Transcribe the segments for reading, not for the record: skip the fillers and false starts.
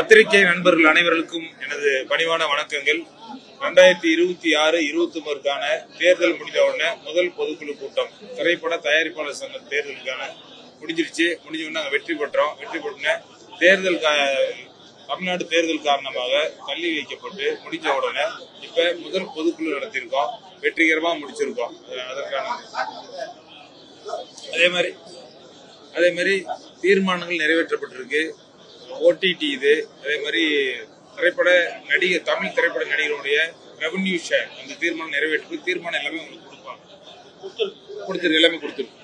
பத்திரிகை நண்பர்கள் அனைவருக்கும் எனது பணிவான வணக்கங்கள். 2026-29க்கான தேர்தல் முடிந்தவுடனே முதல் பொதுக்குழு கூட்டம் திரைப்பட தயாரிப்பாளர் சங்க தேர்தலுக்கான முடிஞ்சிருச்சு. முடிஞ்சவுடனே நாங்கள் வெற்றி பெற்றோம். தேர்தல் தமிழ்நாடு தேர்தல் காரணமாக தள்ளி வைக்கப்பட்டு முடிஞ்ச உடனே இப்ப முதல் பொதுக்குழு நடத்தியிருக்கோம். வெற்றிகரமா முடிச்சிருக்கோம். அதற்கான அதே மாதிரி தீர்மானங்கள் நிறைவேற்றப்பட்டிருக்கு. ஓடிடி இது அதே மாதிரி தமிழ் திரைப்பட நடிகருடைய ரெவன்யூ ஷேர் அந்த தீர்மானம் நிறைவேற்றி தீர்மானம் எல்லாமே உங்களுக்கு கொடுப்பாங்க. எல்லாமே கொடுத்துருக்கு.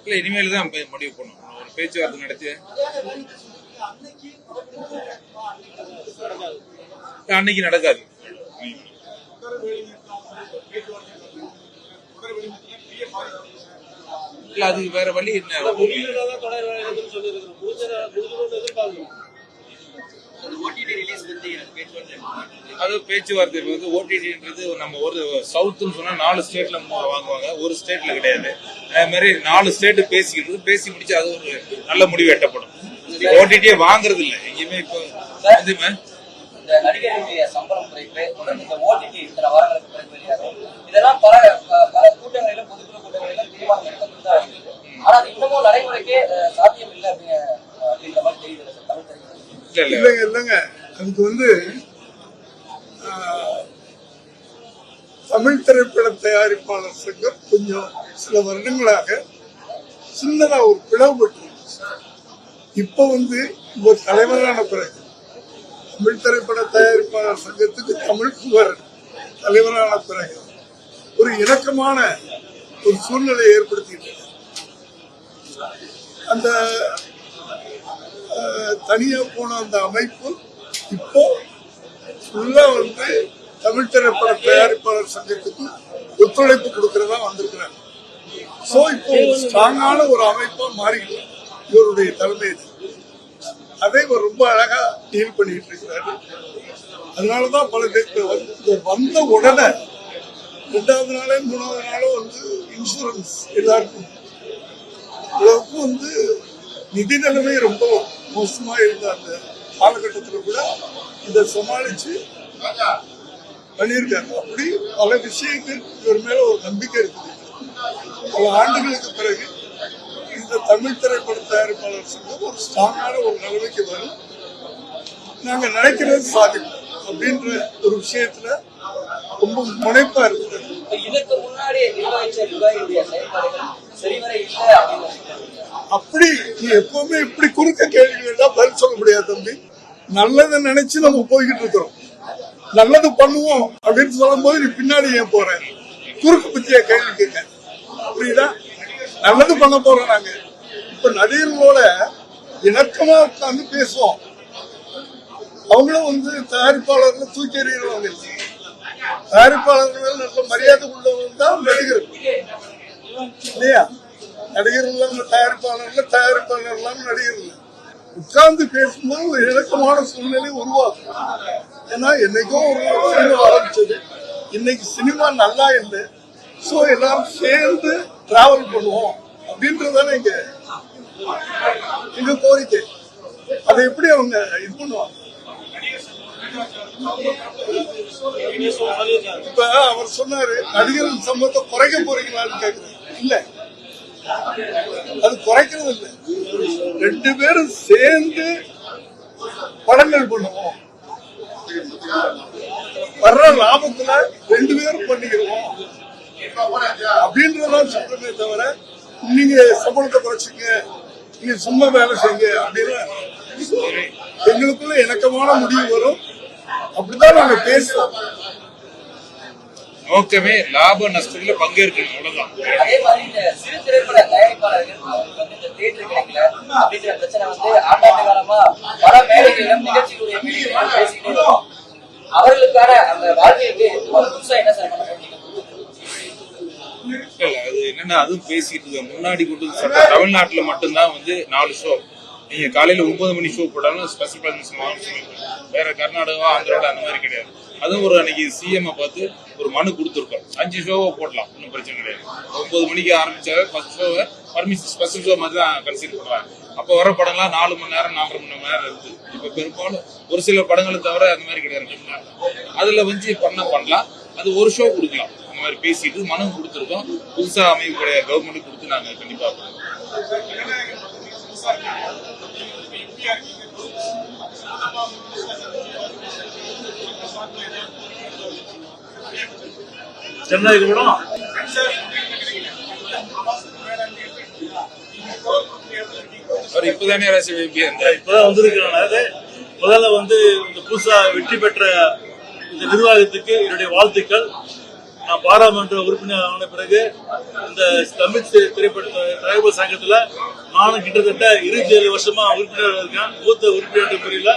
இல்ல இனிமேல் தான் முடிவு பண்ணும். ஒரு பேச்சுவார்த்தை நடத்தி அன்னைக்கு நடக்காது. இல்ல அது வேற வழி என்ன? அது பேச்சுவார்த்தை ஓடிடின்றது நம்ம ஒரு சவுத்துன்னு சொன்னா 4 ஸ்டேட்ல வாங்குவாங்க, ஒரு ஸ்டேட்ல கிடையாது. அதே மாதிரி 4 ஸ்டேட் பேசி முடிச்சு அது ஒரு நல்ல முடிவு எட்டப்படும். ஓடிடியே வாங்குறது இல்லை எங்கேயுமே. இப்போ நடிகர்களுடைய சம்பளம் குறைப்பு இந்த ஓடிடி இத்தனை வாரங்களுக்கு பிறகு வெளியாகும். இதெல்லாம் பல கூட்டங்களிலும் பொதுக்குழு கூட்டங்களிலும் தீர்மானம் எடுக்கப்பட்டு தான் இருக்குது. ஆனா அது இன்னமும் நடைமுறைக்கே சாத்தியம் இல்லை அப்படின்ற மாதிரி தெரியுது. இல்லைங்க, அதுக்கு தமிழ் திரைப்பட தயாரிப்பாளர் சங்கம் கொஞ்சம் சில வருடங்களாக சின்னதா ஒரு பிளவுபட்டு இப்ப இவர் தலைவரான பிறகு தமிழ் திரைப்பட தயாரிப்பாளர் சங்கத்துக்கு தமிழ் தலைவரான பிறகு ஒரு இணக்கமான ஒரு சூழ்நிலையை ஏற்படுத்திட்டு அந்த தனியா போன அந்த அமைப்பு இப்போ ஃபுல்லா தமிழ் திரைப்பட தயாரிப்பாளர் சங்கத்துக்கு ஒத்துழைப்பு கொடுக்கறதா வந்திருக்கிறாங்க. சோ இப்போ ஸ்ட்ராங்கான ஒரு அமைப்பா மாறிடுது இவருடைய தலைமையில். அதை இவர் ரொம்ப அழகா டீல் பண்ணிட்டு இருக்கிறாரு. அதனாலதான் பல வந்த உடனே 2வது நாளே 3வது நாளும் இன்சூரன்ஸ் எல்லாருக்கும் நிதி நிலைமை ரொம்ப மோசமா இருந்த அந்த காலகட்டத்தில் கூட இதை சமாளிச்சு பண்ணியிருக்காங்க. அப்படி பல விஷயங்கள் இவர் மேல ஒரு நம்பிக்கை இருக்குது. பல ஆண்டுகளுக்கு பிறகு இந்த தமிழ் திரைப்பட தயாரிப்பாளர் சங்கம் ஒரு ஸ்ட்ராங்கான ஒரு நிலைமைக்கு வரும். நாங்க நினைக்கிறது சாதிப்போம் அப்படின்ற ஒரு விஷயத்துல ரொம்ப முனைப்பா இருக்குது. இதுக்கு முன்னாடி அப்படி நீ எப்பவுமே இப்படி குறுக்க கேள்விகள் தான் பதில் சொல்ல முடியாது தம்பி. நல்லதை நினைச்சு நம்ம போய்கிட்டு இருக்கிறோம். நல்லது பண்ணுவோம் அப்படின்னு சொல்லும் போது நீ பின்னாடி ஏன் போற? குறுக்கு பத்தியா கேள்வி கேட்க புரியுதா? நல்லது பண்ண போறோம். நாங்க இப்ப நடிகர்களோட இணக்கமா உட்கார்ந்து பேசுவோம். அவங்களும் தயாரிப்பாளர்கள் தூக்கி எறிகிறவங்க. தயாரிப்பாளர்கள் நல்ல மரியாதை உள்ளவங்க தான் நடிகர்கள் இல்லையா? நடிகர்கள் இல்லாம தயாரிப்பாளர்கள், தயாரிப்பாளர் இல்லாம நடிகர்கள் உட்கார்ந்து பேசும்போது ஒரு இணக்கமான சூழ்நிலை உருவாகும். ஏன்னா என்னைக்கோ ஒரு சினிமா ஆரம்பிச்சது, இன்னைக்கு சினிமா நல்லா இல்லை. சோ எல்லாரும் சேர்ந்து டிராவல் பண்ணுவோம் அப்படின்றதான எங்க கோரிக்கை. அதை எப்படி அவங்க இது பண்ணுவாங்க? இப்ப அவர் சொன்னாரு நடிகர்கள் சம்பளத்தை குறைக்க போறீங்களான்னு கேக்குறாரு. இல்ல, அது குறைக்கிறது இல்லை. 2 பேரும் சேர்ந்து படங்கள் பண்ணுவோம். வர்ற லாபத்துல 2 பேரும் பண்ணிக்கிறோம் அப்படின்றதான் சொல்றதே தவிர நீங்க சம்பளத்தை குறைச்சிங்க, நீங்க சும்மா வேலை செய்யுங்க அப்படின்னு எங்களுக்குள்ள இணக்கமான முடிவு வரும். அப்படிதான் நாங்க பேசுவோம். நோக்கமே லாப நஷ்டத்துல பங்கேற்கணும், அவ்வளவுதான். அதே மாதிரி இந்த சிறு திரைப்பட தயாரிப்பாளர்கள் அவங்களுக்கு இந்த தியேட்டர் கிடைக்கல அப்படிங்கிற பிரச்சனை ஆண்டாண்டு காலமா பல மேடைகளிலும் நிகழ்ச்சிகளுடைய பேசிக்கிட்டே வரும். அவர்களுக்கான அந்த வாழ்க்கைக்கு புதுசா என்ன சார் பண்ண அது என்னன்னா அதுவும் பேசிட்டு இருக்க முன்னாடி கொண்டு வந்து சட்டம் தமிழ்நாட்டுல மட்டும்தான் வந்து 4 ஷோ. நீங்க காலையில 9 மணி ஷோ போட்டாலும் ஸ்பெஷல் பர்மிஷன் வாங்கணும்னு சொல்லிருக்கோம். வேற கர்நாடகா ஆந்திராவோட அந்த மாதிரி கிடையாது. அதுவும் ஒரு அன்னைக்கு சிஎம் பார்த்து ஒரு மனு கொடுத்துருக்கோம். 5 ஷோவை போடலாம், ஒன்றும் பிரச்சனை கிடையாது. 9 மணிக்கு ஆரம்பிச்சாவே 10 ஷோவை பர்மிஷன் ஸ்பெஷல் ஷோ மாதிரி தான் கன்சிடர் பண்ணுவாங்க. அப்போ வர படம்லாம் 4 மணி நேரம் 4.5 மணி நேரம் இருக்கு. இப்ப பெரும்பாலும் ஒரு சில படங்களை தவிர அந்த மாதிரி கிடையாது. அதுல வந்து பண்ணலாம். அது ஒரு ஷோ கொடுக்கலாம். அந்த மாதிரி பேசிட்டு மனு கொடுத்துருக்கோம். புதுசா அமைக்கக்கூடிய கவர்மெண்ட் கொடுத்து நாங்க கண்டிப்பா பண்ணுவோம். சென்னைக்கு கூட அவர் இப்பதானே இப்பதான் வந்திருக்கிறாங்க. முதல்ல வந்து இந்த புதுசா வெற்றி பெற்ற இந்த நிர்வாகத்துக்கு என்னுடைய வாழ்த்துக்கள். நான் பாராளுமன்ற உறுப்பினர் ஆன பிறகு இந்த தமிழ் திரைப்பட சங்கத்துல நானும் கிட்டத்தட்ட 27 வருஷமா உறுப்பினர் இருக்கேன். மூத்த உறுப்பினர் முறையில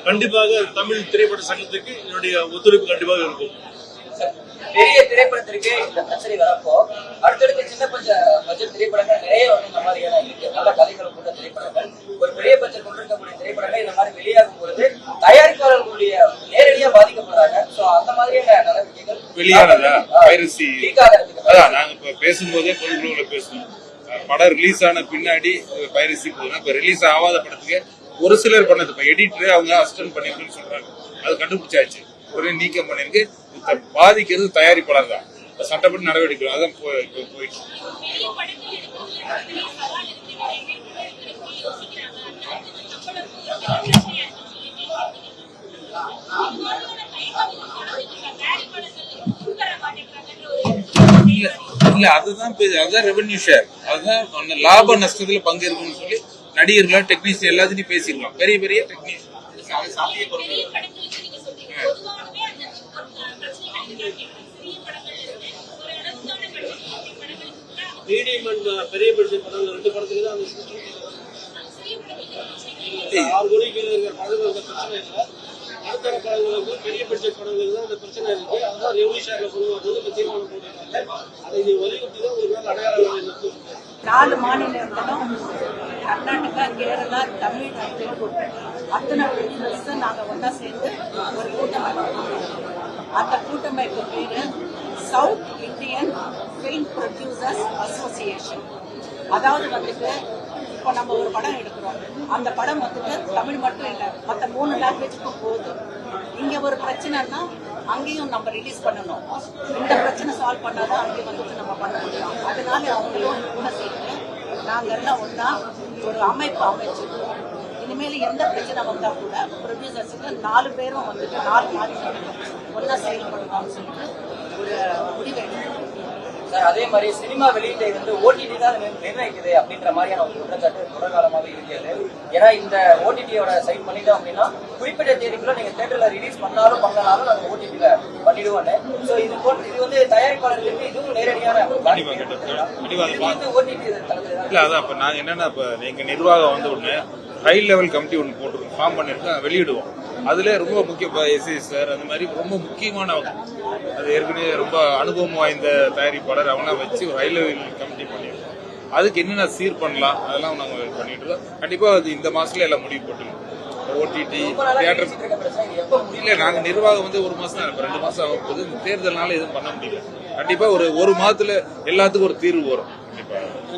கண்டிப்பாக தமிழ் திரைப்பட சங்கத்துக்கு என்னுடைய ஒத்துழைப்பு கண்டிப்பாக இருக்கும். பெரிய திரைப்படத்திற்கு இந்த பிரச்சனை வரப்போ அடுத்தடுத்து சின்ன பட்ஜெட் திரைப்படங்கள் நிறைய வந்து இந்த மாதிரியான இருக்கு. நல்ல கதைகள் கொண்ட திரைப்படங்கள், ஒரு பெரிய பட்ஜெட் கொண்டிருக்கக்கூடிய திரைப்படங்கள் இந்த மாதிரி வெளியாகும் பொழுது தயாரிப்பாளர்களுடைய நேரடியா பாதிக்கப்படுறாங்க. சோ அந்த மாதிரியான நடவடிக்கைகள் வெளியானதா பைரசி அதான் நாங்க இப்ப பேசும்போதே பொதுக்குழுல பேசணும். படம் ரிலீஸ் ஆன பின்னாடி பைரசி போதும். இப்ப ரிலீஸ் ஆகாத படத்துக்கு ஒரு சிலர் பண்ணது இப்ப எடிட்டர் அவங்க அசிஸ்டன்ட் பண்ணிருக்குன்னு சொல்றாங்க. அது கண்டுபிடிச்சாச்சு, உடனே நீக்கம் பண்ணிருக்கு. பாதிக்கிறது தயாரிப்பாளர் தான். சட்டப்படி நடவடிக்கை அதான் போயிட்டு இல்ல அதுதான் ரெவென்யூ ஷேர். அதுதான் லாப நஷ்டத்துல பங்கு இருக்குன்னு சொல்லி நடிகர்களா டெக்னீஷியன் எல்லாத்தையும் பேசிருக்கலாம். பெரிய பெரிய டெக்னீஷியன் பெரிய பட்ஜெட் படங்கள் 2 படத்துக்கு தான் 6 கோடிக்கு இருக்கிற படங்கள் பிரச்சனை இல்லை. நடுத்தர படங்களுக்கு பெரிய பட்ஜெட் படங்களுக்கு தான் இந்த பிரச்சனை இருக்கு. அதான் ரெவன்யூ ஷேர்ல கொண்டு வரது இப்ப தீர்மானம் போட்டிருக்காங்க. அதை இது வலியுறுத்தி தான் ஒரு நாள் அடையாளம் இருக்கு. 4 மாநிலங்களும் கர்நாடகா, கேரளா, தமிழ், தெலுங்கு அத்தனை பிரிவுகளுக்கு நாங்கள் ஒன்றா சேர்ந்து ஒரு கூட்டமைப்பு. அந்த கூட்டமைப்பு பேரு south Indian film producers association. அதாவது வந்துட்டு இப்போ நம்ம ஒரு படம் எடுக்கிறோம், அந்த படம் வந்துட்டு தமிழ் மட்டும் இல்லை, மற்ற 3 லாங்குவேஜுக்கும் போகுது. இங்கே ஒரு பிரச்சனைனா அங்கேயும் நம்ம ரிலீஸ் பண்ணணும். இந்த பிரச்சனை சால்வ் பண்ணாதான் அங்கே வந்துட்டு நம்ம பண்ண முடியும். அதனால அவங்களும் கூட சேர்த்து நாங்கள் எல்லாம் ஒன்றா ஒரு அமைப்பு அமைச்சிருக்கோம். இனிமேல் எந்த பிரச்சனை வந்தா கூட ப்ரொடியூசர்ஸுக்கு 4 பேரும் வந்துட்டு 4 மாநிலங்களும் ஒன்றா செயல்படணும்னு சொல்லிட்டு ஒரு முடிவு. சார் அதே மாதிரி சினிமா வெளியீட்டை வந்து ஓடிடி தான் நிர்ணயிக்குது அப்படின்ற மாதிரியான ஒரு குற்றச்சாட்டு தொடர்காலமாக இருக்கிறது. ஏன்னா இந்த ஓடிடியோட சைன் பண்ணிட்டோம் அப்படின்னா குறிப்பிட்ட தேதிக்குள்ள நீங்க தியேட்டர்ல ரிலீஸ் பண்ணாலும் பண்ணனாலும் நாங்க ஓடிடில பண்ணிடுவோன்னு. ஸோ இது வந்து தயாரிப்பாளர்களுக்கு இதுவும் நேரடியான ஓடிடி இல்ல. அதான் இப்ப நாங்க என்னன்னா இப்ப எங்க நிர்வாகம் வந்து ஒண்ணு ஹை லெவல் கமிட்டி ஒன்று போட்டிருக்கோம், ஃபார்ம் பண்ணிருக்கோம், வெளியிடுவோம். அதுல ரொம்ப முக்கிய எஸ்ஐ சார் அந்த மாதிரி ரொம்ப முக்கியமானவங்க, அது ஏற்கனவே ரொம்ப அனுபவம் வாய்ந்த தயாரிப்பாளர் அவங்களாம் வச்சு ஒரு ஹை லெவல் கமிட்டி பண்ணிருக்கோம். அதுக்கு என்னென்ன சீர் பண்ணலாம் அதெல்லாம் நாங்க பண்ணிட்டு இருக்கோம். கண்டிப்பா அது இந்த மாசத்துல எல்லாம் முடிவு போட்டுருக்கோம். ஓடிடி தியேட்டர் இல்ல, நாங்க நிர்வாகம் வந்து 1 மாசம் தான், 2 மாசம் ஆகும் போது இந்த தேர்தல்னால எதுவும் பண்ண முடியல. கண்டிப்பா ஒரு மாதத்துல எல்லாத்துக்கும் ஒரு தீர்வு வரும் கண்டிப்பா.